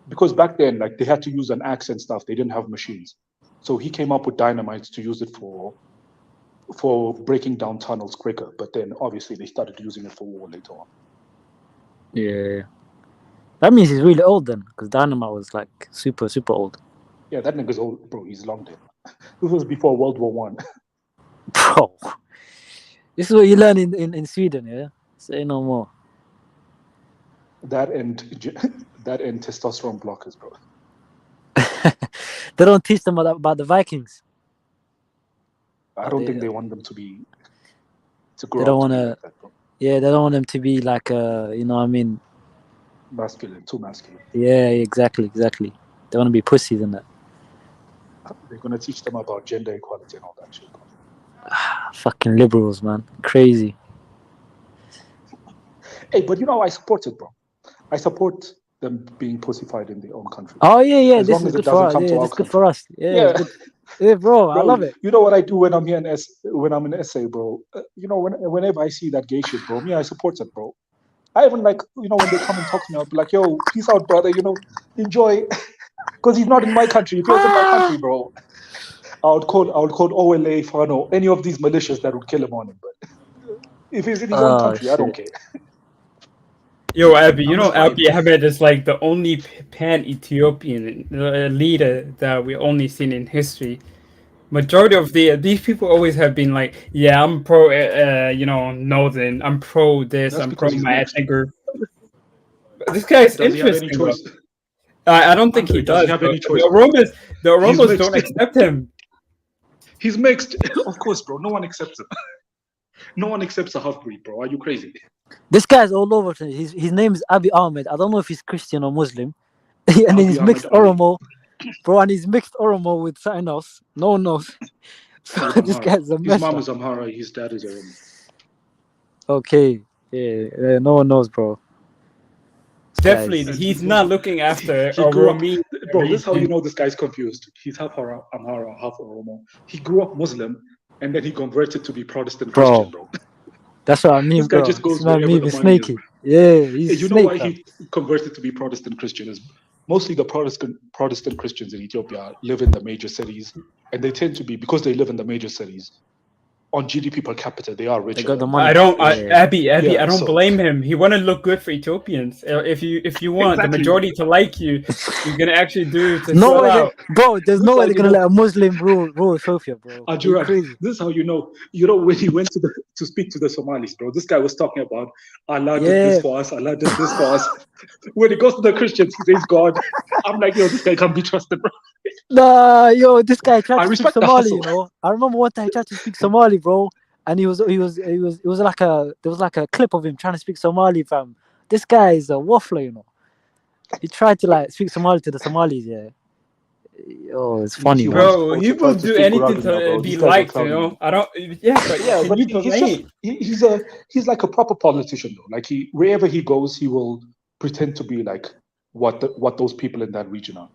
[SPEAKER 1] because back then, they had to use an axe and stuff. They didn't have machines, so he came up with dynamite to use it for breaking down tunnels quicker. But then, obviously, they started using it for war later on.
[SPEAKER 2] Yeah, that means he's really old then, because dynamite was super old.
[SPEAKER 1] Yeah, that nigga's old, bro. He's long dead. This was before World War I.
[SPEAKER 2] Bro, this is what you learn in Sweden, yeah? Say no more.
[SPEAKER 1] That and testosterone blockers, bro.
[SPEAKER 2] They don't teach them about the Vikings.
[SPEAKER 1] I don't think they want them to grow.
[SPEAKER 2] They don't want to. Yeah, they don't want them to be you know what I mean?
[SPEAKER 1] Masculine, too masculine.
[SPEAKER 2] Yeah, exactly. They want to be pussies in that.
[SPEAKER 1] They're gonna teach them about gender equality and all that shit.
[SPEAKER 2] Fucking liberals, man, crazy.
[SPEAKER 1] Hey, but I support it, bro. I support them being pussified in their own country.
[SPEAKER 2] Oh yeah, this is good for us. Yeah, it's good for us. Yeah. Yeah, bro, I love it.
[SPEAKER 1] You know what I do when I'm here when I'm in SA, bro? Whenever I see that gay shit, bro, I support it, bro. I even when they come and talk to me, I'll be like, yo, peace out, brother. Enjoy, because he's not in my country. If he was in my country, bro, I would call OLA, Fano, any of these militias that would kill him on him. But if he's in his own country, I don't care.
[SPEAKER 3] Yo, Abiy, Abiy Ahmed is the only pan-Ethiopian leader that we only seen in history. Majority of these people always have been yeah, I'm pro, Northern, I'm pro this, I'm pro my ethnic group. This guy is interesting. I don't think he does.
[SPEAKER 1] Have any choice?
[SPEAKER 3] The Oromos don't accept him.
[SPEAKER 1] He's mixed, of course, bro. No one accepts him. No one accepts a half-breed, bro. Are you crazy?
[SPEAKER 2] This guy's all over. His name is Abiy Ahmed. I don't know if he's Christian or Muslim. And he's mixed Oromo. Bro, and he's mixed Oromo with something else. No one knows. So this guy's a mess.
[SPEAKER 1] His mom is Amhara, his dad is Oromo.
[SPEAKER 2] Okay. Yeah, no one knows, bro.
[SPEAKER 3] Definitely, he's not looking after Oromo.
[SPEAKER 1] Bro, this is how you know this guy's confused. He's half Amhara, half Oromo. He grew up Muslim, and then he converted to be Protestant Christian, bro.
[SPEAKER 2] That's what I mean,
[SPEAKER 1] this guy
[SPEAKER 2] bro.
[SPEAKER 1] just goes wherever the money
[SPEAKER 2] snaky.
[SPEAKER 1] is.
[SPEAKER 2] Yeah, he's
[SPEAKER 1] you know why he converted to be Protestant Christian is mostly the Protestant Christians in Ethiopia live in the major cities, and they tend to be, because they live in the major cities, on GDP per capita, they are richer.
[SPEAKER 2] They got the money.
[SPEAKER 3] Abiy, I don't blame him. He want to look good for Ethiopians. If you want the majority to like you, you're gonna actually do to
[SPEAKER 2] no way, bro. There's no way they're gonna let a Muslim rule Ethiopia, bro.
[SPEAKER 1] Ajura, this is how you know. When he went to speak to the Somalis, bro, this guy was talking about Allah did this for us, Allah did this for us. When he goes to the Christians, he says God. I'm like, yo, this guy can't be trusted, bro.
[SPEAKER 2] Nah, yo, this guy tried to speak Somali, I remember one time he tried to speak Somali, bro, and there was like a clip of him trying to speak Somali, fam. This guy is a waffler, He tried to speak Somali to the Somalis, yeah. Oh, it's funny,
[SPEAKER 3] bro. He will do anything to be liked, I don't. Yeah, but
[SPEAKER 1] he's like a proper politician, though. Wherever he goes, he will pretend to be like what those people in that region are.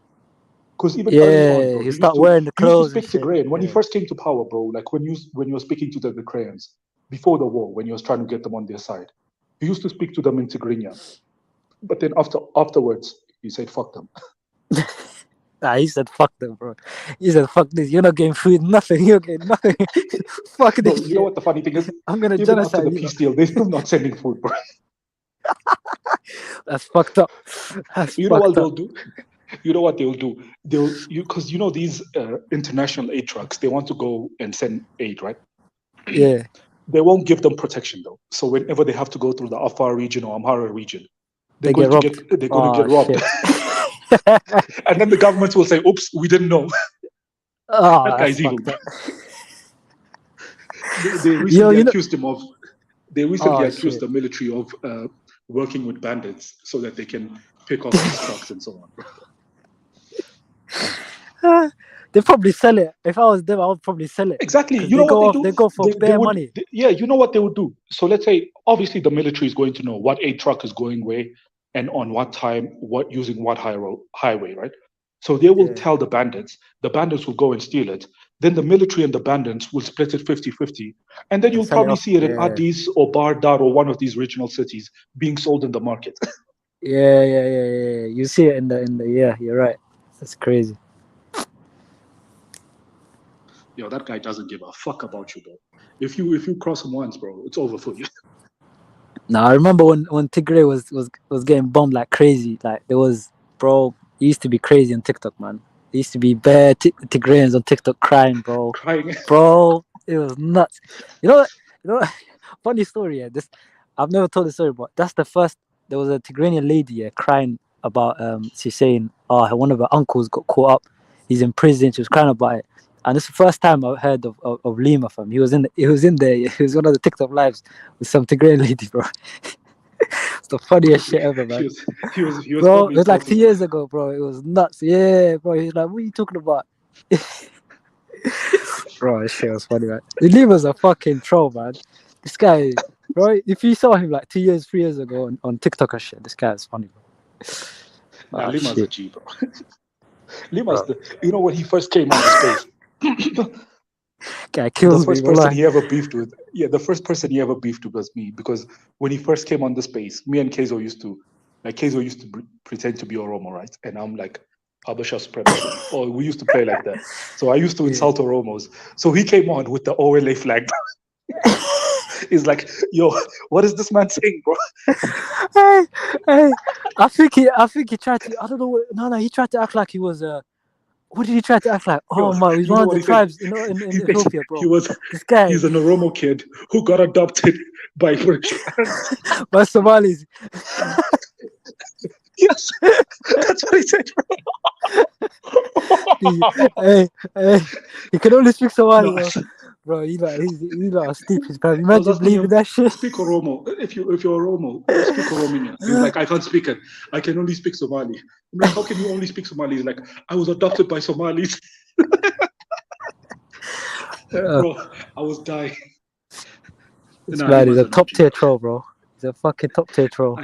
[SPEAKER 1] Because even early on, bro,
[SPEAKER 2] he start wearing the
[SPEAKER 1] he used to
[SPEAKER 2] clothes and
[SPEAKER 1] speak to
[SPEAKER 2] shit.
[SPEAKER 1] Tigray. When he
[SPEAKER 2] Yeah.
[SPEAKER 1] first came to power, bro, like when you were speaking to the Tigrayans before the war, when he was trying to get them on their side, he used to speak to them in Tigrinya. But then afterwards, he said, "Fuck them."
[SPEAKER 2] Nah, he said, "Fuck them, bro." He said, "Fuck this. You're not getting food, nothing. You're getting nothing. Fuck
[SPEAKER 1] Bro,
[SPEAKER 2] this
[SPEAKER 1] you know
[SPEAKER 2] shit.
[SPEAKER 1] what the funny thing is?
[SPEAKER 2] I'm gonna
[SPEAKER 1] Even after
[SPEAKER 2] genocide
[SPEAKER 1] the
[SPEAKER 2] you."
[SPEAKER 1] peace deal, they're still not sending food, bro.
[SPEAKER 2] That's fucked up. That's
[SPEAKER 1] You know what
[SPEAKER 2] fucked
[SPEAKER 1] they'll
[SPEAKER 2] up.
[SPEAKER 1] do? You know what they'll do? Because you know these international aid trucks, they want to go and send aid, right?
[SPEAKER 2] Yeah.
[SPEAKER 1] They won't give them protection though. So whenever they have to go through the Afar region or Amhara region,
[SPEAKER 2] They get robbed.
[SPEAKER 1] they're going to get robbed.
[SPEAKER 2] Shit.
[SPEAKER 1] And then the governments will say, "Oops, we didn't know."
[SPEAKER 2] Oh,
[SPEAKER 1] That
[SPEAKER 2] that's
[SPEAKER 1] guy's evil.
[SPEAKER 2] fucked up.
[SPEAKER 1] They recently accused him of. They recently
[SPEAKER 2] Oh,
[SPEAKER 1] accused
[SPEAKER 2] shit.
[SPEAKER 1] the military of working with bandits so that they can pick off these trucks and so on.
[SPEAKER 2] They probably sell it. If I was them, I would probably sell it.
[SPEAKER 1] Exactly.
[SPEAKER 2] 'Cause
[SPEAKER 1] You know what they do?
[SPEAKER 2] They go for bare
[SPEAKER 1] would,
[SPEAKER 2] money.
[SPEAKER 1] yeah, you know what they would do? So let's say, obviously, the military is going to know what aid truck is going where and on what time, what using what highway, right? So they will tell the bandits. The bandits will go and steal it. Then the military and the bandits will split it 50-50. And then
[SPEAKER 2] And
[SPEAKER 1] you'll
[SPEAKER 2] sell it
[SPEAKER 1] probably
[SPEAKER 2] off.
[SPEAKER 1] see it in
[SPEAKER 2] Yeah.
[SPEAKER 1] Addis or Bardar or one of these regional cities being sold in the market.
[SPEAKER 2] Yeah. You see it in the yeah. You're right. That's crazy.
[SPEAKER 1] Yo, that guy doesn't give a fuck about you, bro. If you cross him once, bro, it's over for you.
[SPEAKER 2] No, I remember when Tigray was getting bombed like crazy. Like there was, bro. It used to be crazy on TikTok, man. There used to be bare Tigrayans on TikTok crying, bro.
[SPEAKER 1] Crying.
[SPEAKER 2] Bro, it was nuts. You know what? Funny story. Yeah, I've never told the story, but that's the first. There was a Tigranian lady crying about she's saying, oh, one of her uncles got caught up. He's in prison. She was crying about it. And it's the first time I've heard of Lima from. He was in there. He was one of the TikTok lives with some Tigrayan lady, bro. It's the funniest shit ever, man.
[SPEAKER 1] He was
[SPEAKER 2] bro, it was like 2 years ago, bro. It was nuts. Yeah, bro. He's like, what are you talking about? Bro, this shit was funny, man. Lima's a fucking troll, man. This guy, bro, if you saw him like 3 years ago on TikTok and shit, this guy is funny, bro.
[SPEAKER 1] Nah, Lima's a G, bro. Lima's you know when he first came on the space.
[SPEAKER 2] Guy kills
[SPEAKER 1] the first
[SPEAKER 2] me,
[SPEAKER 1] person he ever beefed with. Yeah, the first person he ever beefed with was me, because when he first came on the space, me and Kezo used to pretend to be Oromo, right? And I'm like Habesha supremacy. Or we used to play like that. So I used to insult Oromos. So he came on with the OLA flag. He's like, yo, what is this man saying, bro?
[SPEAKER 2] hey, I think he tried to. I don't know. No, he tried to act like he was what did he try to act like? Oh my, he's one of the tribes in Ethiopia, bro. This guy.
[SPEAKER 1] He's an Oromo kid who got adopted by British parents.
[SPEAKER 2] By Somalis.
[SPEAKER 1] Yes, that's what he said, bro.
[SPEAKER 2] hey, he can only speak Somali, bro. He's like stupid, bro. Imagine believing that shit.
[SPEAKER 1] Speak Oromo. If you're Oromo, speak Oromo. He's like, I can't speak it. I can only speak Somali. I'm like, how can you only speak Somali? He's like, I was adopted by Somalis. Bro, I was dying.
[SPEAKER 2] This man is a top tier troll, bro. He's a fucking top tier troll.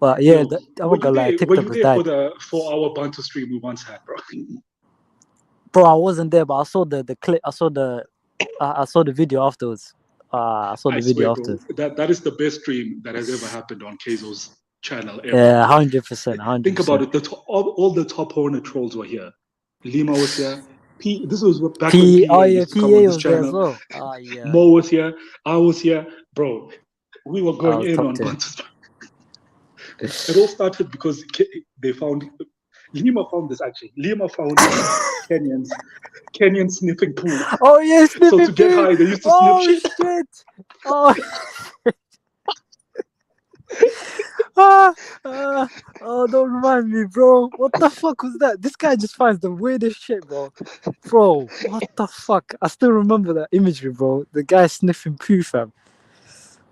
[SPEAKER 2] But yeah, I'm not gonna lie, TikTok was died.
[SPEAKER 1] For the 4-hour banter stream we once had, bro?
[SPEAKER 2] Bro, I wasn't there, but I saw the clip. I saw the video afterwards. I saw the video afterwards.
[SPEAKER 1] Bro, that is the best stream that has ever happened on Kezo's channel ever.
[SPEAKER 2] Yeah, 100%.
[SPEAKER 1] Think about it. All the top Hornet trolls were here. Lima was here. This was back when PA used to come on this channel.
[SPEAKER 2] Well. Yeah.
[SPEAKER 1] Mo was here. I was here. Bro, we were going in on banter. It all started because Lima found this actually. Lima found Kenyan sniffing pool.
[SPEAKER 2] Oh yeah, sniffing pool.
[SPEAKER 1] So to get high, they used to sniff shit.
[SPEAKER 2] Shit. Oh oh, don't remind me, bro. What the fuck was that? This guy just finds the weirdest shit, bro. Bro, what the fuck? I still remember that imagery, bro. The guy sniffing poo, fam.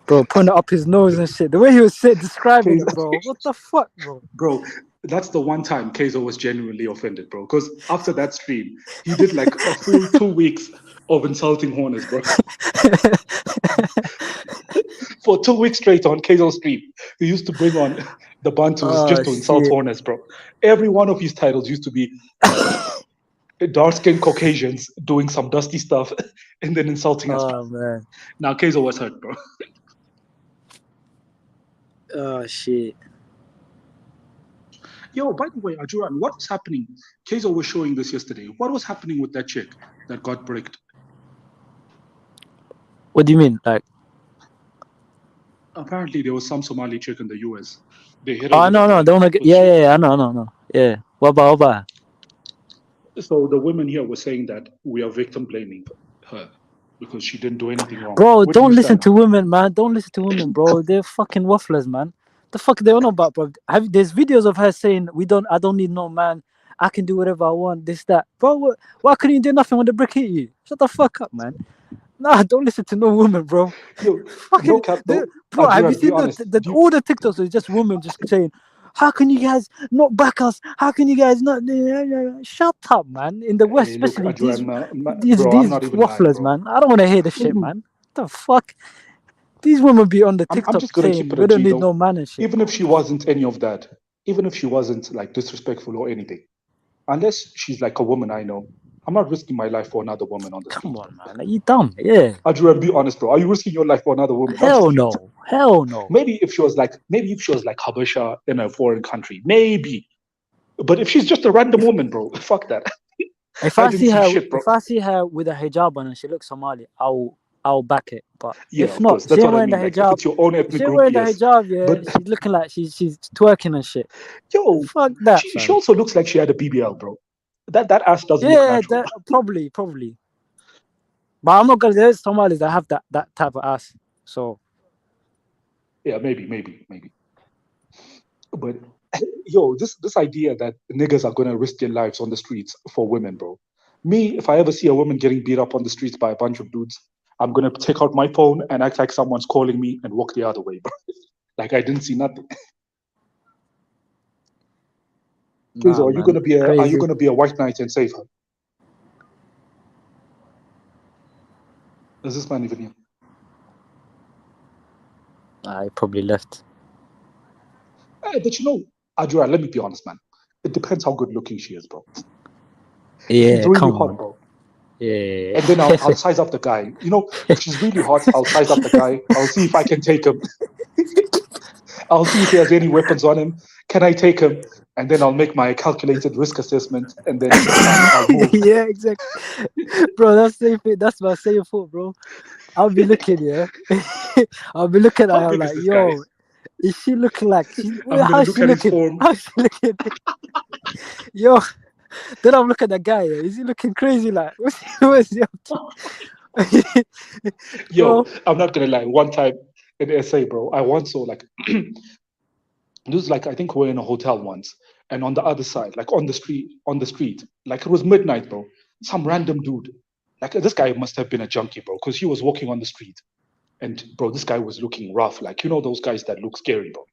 [SPEAKER 2] Bro, putting it up his nose and shit. The way he was describing it, bro. What the fuck, bro?
[SPEAKER 1] Bro, that's the one time Kezo was genuinely offended, bro. Because after that stream, he did like a full 2 weeks of insulting Hornets, bro. for 2 weeks straight on Kaizo's stream. He used to bring on the Bantus just to insult foreigners, bro. Every one of his titles used to be dark-skinned Caucasians doing some dusty stuff and then insulting us.
[SPEAKER 2] Oh man.
[SPEAKER 1] Now Kaizo was hurt, bro.
[SPEAKER 2] Oh shit.
[SPEAKER 1] Yo, by the way, Ajuran, what was happening? Kaizo was showing this yesterday. What was happening with that chick that got bricked?
[SPEAKER 2] What do you mean? Like,
[SPEAKER 1] apparently there was some Somali chick in the US. They hit her.
[SPEAKER 2] Oh no, don't wanna get, yeah, I know. Yeah. What about?
[SPEAKER 1] So the women here were saying that we are victim blaming her because she didn't do anything wrong.
[SPEAKER 2] Bro, don't listen to women, man. Don't listen to women, bro. They're fucking wafflers, man. The fuck they don't know about, bro. There's videos of her saying, I don't need no man. I can do whatever I want, this, that. Bro, why couldn't you do nothing when the brick hit you? Shut the fuck up, man. Nah, don't listen to no woman, bro.
[SPEAKER 1] Yo,
[SPEAKER 2] fucking, bro, have you seen all the TikToks are just women just saying, how can you guys not back us? How can you guys not? Shut up, man. In the West, especially these wafflers, man. I don't want to hear the shit, man. What the fuck? These women be on the TikTok saying, we don't need no man and shit.
[SPEAKER 1] Even if she wasn't any of that, even if she wasn't like disrespectful or anything, unless she's like a woman I know, I'm not risking my life for another woman on the street.
[SPEAKER 2] Come on, man. Are you dumb? Yeah.
[SPEAKER 1] Adrian, be honest, bro. Are you risking your life for another woman?
[SPEAKER 2] Hell no.
[SPEAKER 1] Maybe if she was like Habesha in a foreign country, maybe. But if she's just a random woman, bro, fuck that.
[SPEAKER 2] If I see her with a hijab on and she looks Somali, I'll back it. But if not, she's wearing the hijab.
[SPEAKER 1] It's your own ethnic group,
[SPEAKER 2] wearing the hijab, yeah. But she's looking like she's twerking and shit.
[SPEAKER 1] Yo,
[SPEAKER 2] fuck that.
[SPEAKER 1] She also looks like she had a BBL, bro. That ass doesn't look natural.
[SPEAKER 2] Probably. But I'm not gonna. There's Somalis that have that type of ass. So.
[SPEAKER 1] Yeah, maybe. But yo, this idea that niggas are gonna risk their lives on the streets for women, bro. Me, if I ever see a woman getting beat up on the streets by a bunch of dudes, I'm gonna take out my phone and act like someone's calling me and walk the other way, bro. Like I didn't see nothing. Nah, are you gonna be a white knight and save her? Is this man even here?
[SPEAKER 2] I probably left.
[SPEAKER 1] But you know, Adjura, let me be honest, man. It depends how good looking she is, bro.
[SPEAKER 2] Yeah,
[SPEAKER 1] she's really hot, bro.
[SPEAKER 2] Yeah.
[SPEAKER 1] And then I'll size up the guy. You know, if she's really hot, I'll size up the guy. I'll see if I can take him. I'll see if he has any weapons on him. Can I take him? And then I'll make my calculated risk assessment, and then I'll move.
[SPEAKER 2] Yeah, exactly. Bro, that's my same thought, bro. I'll be looking, yeah. I'll be looking at her like, yo, guy? Is she looking like? How's she looking? Yo, then I'm looking at the guy. Yeah. Is he looking crazy? Like, what's he up to?
[SPEAKER 1] Yo, I'm not gonna lie. One time in SA, bro, I once saw like. It was like, I think we were in a hotel once, and on the other side, like on the street, like it was midnight, bro. Some random dude, like this guy must have been a junkie, bro, because he was walking on the street, and bro, this guy was looking rough, like you know those guys that look scary, bro.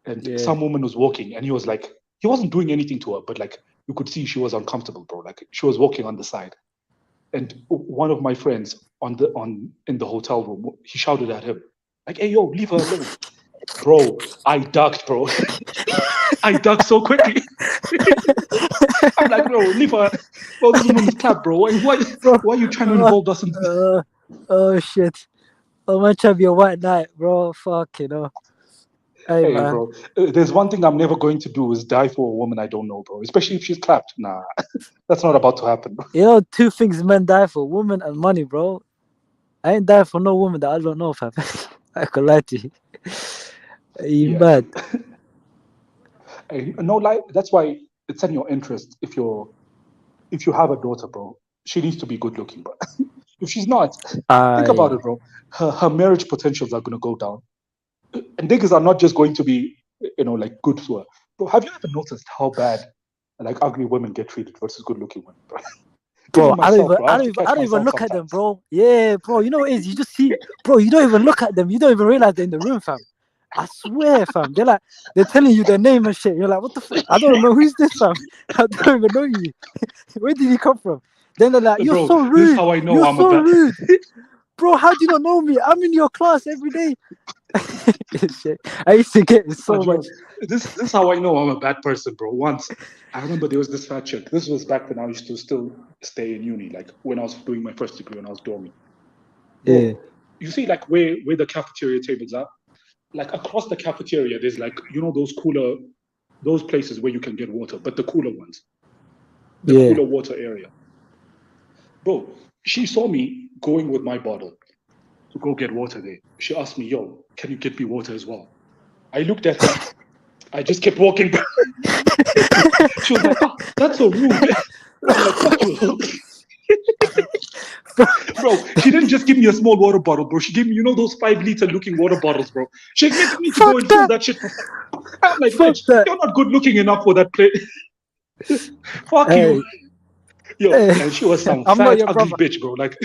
[SPEAKER 1] And some woman was walking, and he was like, he wasn't doing anything to her, but like you could see she was uncomfortable, bro. Like she was walking on the side, and one of my friends in the hotel room, he shouted at him, like, "Hey, yo, leave her alone." Bro, I ducked, bro. I ducked so quickly. I'm like, bro, leave her. Bro, this woman's clap, bro. Why are you trying to involve us in this?
[SPEAKER 2] Oh, shit. I'm trying to be a white knight, bro. Fuck, you know. Hey man.
[SPEAKER 1] Bro, there's one thing I'm never going to do is die for a woman I don't know, bro. Especially if she's clapped. Nah, that's not about to happen, bro.
[SPEAKER 2] You know, 2 things men die for, woman and money, bro. I ain't die for no woman that I don't know, fam. I could lie to you. You mad?
[SPEAKER 1] No lie. That's why it's in your interest if you have a daughter, bro. She needs to be good looking, bro. If she's not, think about it, bro. Her marriage potentials are gonna go down, and niggas are not just going to be, like good to her. Bro, have you ever noticed how bad like ugly women get treated versus good looking women, bro?
[SPEAKER 2] Bro, I don't even look at them, bro. Yeah, bro. You know what it is? You just see, bro. You don't even look at them. You don't even realize they're in the room, fam. I swear, fam. They're telling you their name and shit. You're like, what the fuck? I don't know who's this, fam. I don't even know you. Where did you come from? Then they're like, you're so rude.
[SPEAKER 1] This is how I know I'm so
[SPEAKER 2] rude. Bro, how do you not know me? I'm in your class every day. Shit. I used to get so
[SPEAKER 1] But, yo,
[SPEAKER 2] much.
[SPEAKER 1] this is how I know I'm a bad person, bro. Once I remember there was this fat chick. This was back when I used to still stay in uni, like when I was doing my first degree when I was dorming. Bro,
[SPEAKER 2] Yeah.
[SPEAKER 1] you see, like where the cafeteria tables are, like across the cafeteria, there's like those places where you can get water, but the cooler ones, the
[SPEAKER 2] Yeah.
[SPEAKER 1] cooler water area. Bro, she saw me going with my bottle to go get water there. She asked me, "Yo, can you get me water as well?" I looked at her. I just kept walking back. She was like, "Oh, that's so rude." I'm like, "Fuck you." Bro, she didn't just give me a small water bottle, bro. She gave me, those 5 liter looking water bottles, bro. She expected me to go and fill that shit. I'm like,
[SPEAKER 2] Fuck
[SPEAKER 1] bitch,
[SPEAKER 2] that.
[SPEAKER 1] you're not good looking enough for that plate. Fuck you. Yo,
[SPEAKER 2] Hey.
[SPEAKER 1] and she was some
[SPEAKER 2] I'm not
[SPEAKER 1] fat,
[SPEAKER 2] your
[SPEAKER 1] ugly
[SPEAKER 2] brother.
[SPEAKER 1] bitch, bro. Like,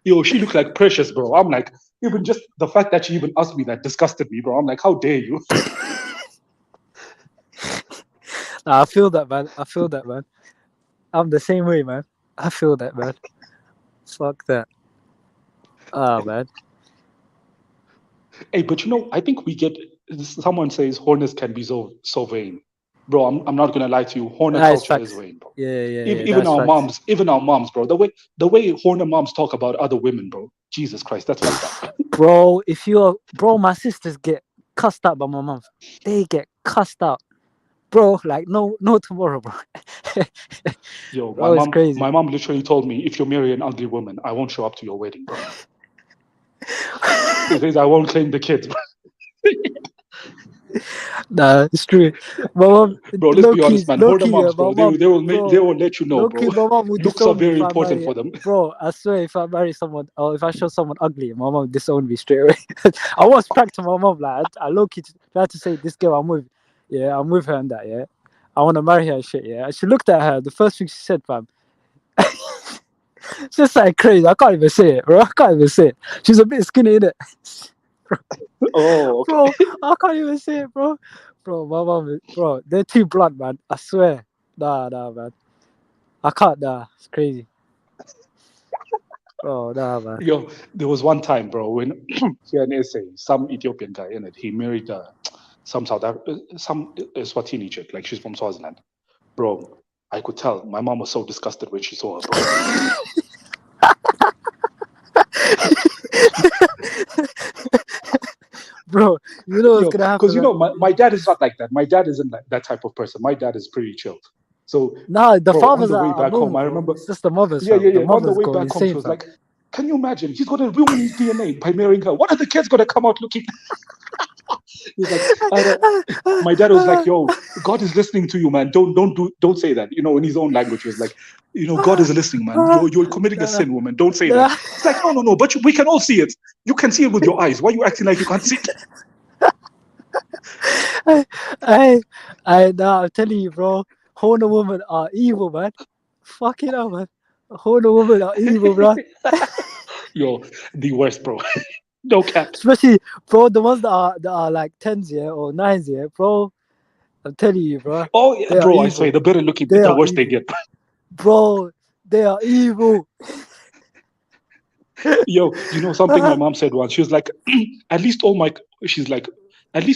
[SPEAKER 1] yo, she looked like Precious, bro. I'm like, even just the fact that she even asked me that disgusted me, bro. I'm like, how dare you?
[SPEAKER 2] Nah, I feel that, man. I'm the same way, man. I feel that, man. Fuck that. Ah, man.
[SPEAKER 1] Hey, but I think we get, someone says Hornets can be so vain. Bro, I'm not gonna lie to you. Horner
[SPEAKER 2] That is
[SPEAKER 1] culture is
[SPEAKER 2] facts.
[SPEAKER 1] vain, bro.
[SPEAKER 2] Yeah.
[SPEAKER 1] Even
[SPEAKER 2] That's facts.
[SPEAKER 1] our moms, bro. The way Horner moms talk about other women, bro. Jesus Christ, that's fucked up.
[SPEAKER 2] Bro, my sisters get cussed out by my mom. They get cussed out. Bro, like no tomorrow, bro.
[SPEAKER 1] Yo,
[SPEAKER 2] Bro, it's crazy.
[SPEAKER 1] my mom literally told me, if you marry an ugly woman, I won't show up to your wedding, bro. She says I won't claim the kids, bro.
[SPEAKER 2] Nah, it's true. My mom,
[SPEAKER 1] Bro, let's be honest, man. Horner moms,
[SPEAKER 2] my
[SPEAKER 1] bro.
[SPEAKER 2] mom,
[SPEAKER 1] They will
[SPEAKER 2] bro,
[SPEAKER 1] let you know,
[SPEAKER 2] low
[SPEAKER 1] bro.
[SPEAKER 2] key, my mom will
[SPEAKER 1] Looks are
[SPEAKER 2] disown me
[SPEAKER 1] very
[SPEAKER 2] if I
[SPEAKER 1] important
[SPEAKER 2] marry.
[SPEAKER 1] for them.
[SPEAKER 2] Bro, I swear, if I marry someone or if I show someone ugly, my mom will disown me straight away. I once pranked my mom, like I low key tried to say, this girl I'm with, yeah, I'm with her and that, yeah. I want to marry her and shit, yeah. She looked at her, the first thing she said, fam. It's just like crazy. I can't even say it, bro. I can't even say it. She's a bit skinny, innit?
[SPEAKER 1] Oh, okay.
[SPEAKER 2] Bro, I can't even say it, bro. Bro, my mom, bro, they're too blunt, man. I swear. Nah, man. I can't, nah. It's crazy. Bro, nah, man.
[SPEAKER 1] Yo, there was one time, bro, when here in SA, some Ethiopian guy in it, he married some Swatini chick, like she's from Swaziland. Bro, I could tell. My mom was so disgusted when she saw her, bro.
[SPEAKER 2] Bro, you know what's gonna happen?
[SPEAKER 1] Because my dad is not like that. My dad isn't that type of person. My dad is pretty chilled. So
[SPEAKER 2] nah, the
[SPEAKER 1] bro,
[SPEAKER 2] fathers
[SPEAKER 1] on the way
[SPEAKER 2] are
[SPEAKER 1] back
[SPEAKER 2] normal,
[SPEAKER 1] home, I
[SPEAKER 2] bro.
[SPEAKER 1] remember.
[SPEAKER 2] It's just the mothers,
[SPEAKER 1] Yeah.
[SPEAKER 2] fam. The
[SPEAKER 1] On the
[SPEAKER 2] mothers
[SPEAKER 1] way
[SPEAKER 2] go
[SPEAKER 1] back home, she
[SPEAKER 2] insane,
[SPEAKER 1] was
[SPEAKER 2] fam.
[SPEAKER 1] like, "Can you imagine? He's gonna ruin his DNA by marrying her. What are the kids gonna come out looking?" He's like, my dad was like, "Yo, God is listening to you, man. Don't say that." In his own language, he was like, "God is listening, man. You're committing a sin, woman. Don't say that." It's like, no, but we can all see it. You can see it with your eyes. Why are you acting like you can't see it?
[SPEAKER 2] Nah, I'm telling you, bro. Horner women are evil, man. Fucking hell, man. Horner women are evil, bro.
[SPEAKER 1] Yo, the worst, bro. No cap.
[SPEAKER 2] Especially, bro, the ones that are like 10s, yeah, or 9s, yeah, bro. I'm telling you, bro.
[SPEAKER 1] Oh, yeah, bro, I swear, the better looking, the worse they get.
[SPEAKER 2] Bro, they are evil.
[SPEAKER 1] Yo, something my mom said once? She was like, at least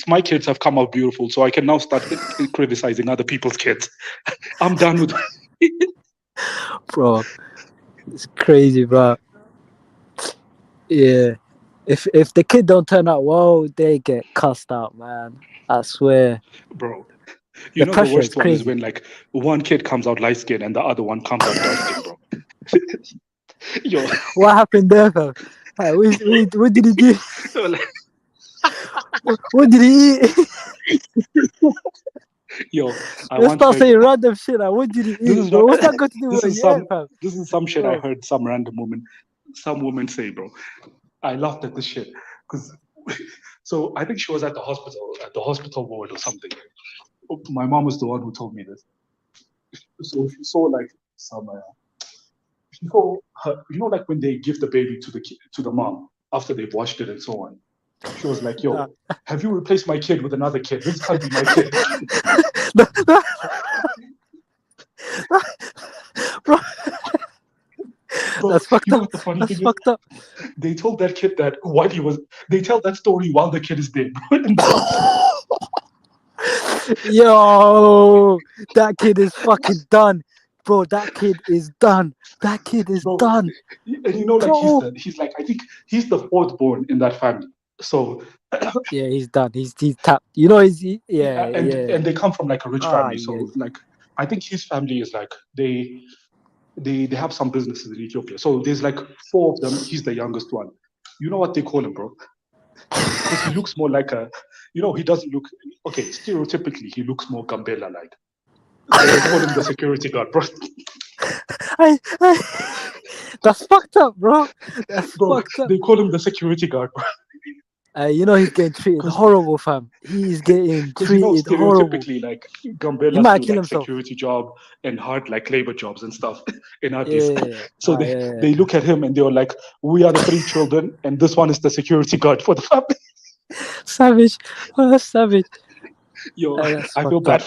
[SPEAKER 1] my kids have come out beautiful, so I can now start criticizing other people's kids. I'm done with it.
[SPEAKER 2] Bro, it's crazy, bro. Yeah. If the kid don't turn out well, they get cussed out, man. I swear.
[SPEAKER 1] Bro,
[SPEAKER 2] The
[SPEAKER 1] the
[SPEAKER 2] pressure
[SPEAKER 1] worst
[SPEAKER 2] is
[SPEAKER 1] one is
[SPEAKER 2] crazy.
[SPEAKER 1] when like one kid comes out light skinned and the other one comes out dark skinned, bro. Yo.
[SPEAKER 2] What happened there, fam? What did he do? What did he eat?
[SPEAKER 1] Yo,
[SPEAKER 2] let's start saying random shit. Like, what did he eat, bro? What's that got to do with it, fam?
[SPEAKER 1] This is some shit I heard some random woman say, bro. I laughed at this shit because so I think she was at the hospital ward or something. My mom was the one who told me this. So she saw like she saw her, like when they give the baby to the mom after they've washed it and so on. She was like, "Yo, have you replaced my kid with another kid? This can't be my kid."
[SPEAKER 2] Bro, that's fucked up.
[SPEAKER 1] What the funny
[SPEAKER 2] That's
[SPEAKER 1] thing
[SPEAKER 2] fucked up.
[SPEAKER 1] They told that kid that while he was. They tell that story while the kid is dead, bro.
[SPEAKER 2] Yo, that kid is fucking done, bro. That kid is done. That kid is done.
[SPEAKER 1] And you know, like he's like, I think he's the fourth born in that family. So
[SPEAKER 2] yeah, he's done. He's tapped. You know,
[SPEAKER 1] and they come from like a rich family. So like, I think his family is like they have some businesses in Ethiopia. So there's like 4 of them. He's the youngest one. You know what they call him, bro? Because he looks more like a, you know, he doesn't look, okay, stereotypically, he looks more Gambela-like. So they call him the security guard, bro.
[SPEAKER 2] That's fucked up, bro. That's fucked up.
[SPEAKER 1] They call him the security guard, bro.
[SPEAKER 2] You know, he's getting treated horrible, fam. He's getting treated
[SPEAKER 1] you know,
[SPEAKER 2] horrible.
[SPEAKER 1] stereotypically, like, Gambelas do like security job and hard like labor jobs and stuff in Addis. So they look at him and they're like, we are the 3 children and this one is the security guard for the family.
[SPEAKER 2] Savage. Oh, that's savage.
[SPEAKER 1] Yo, I feel bad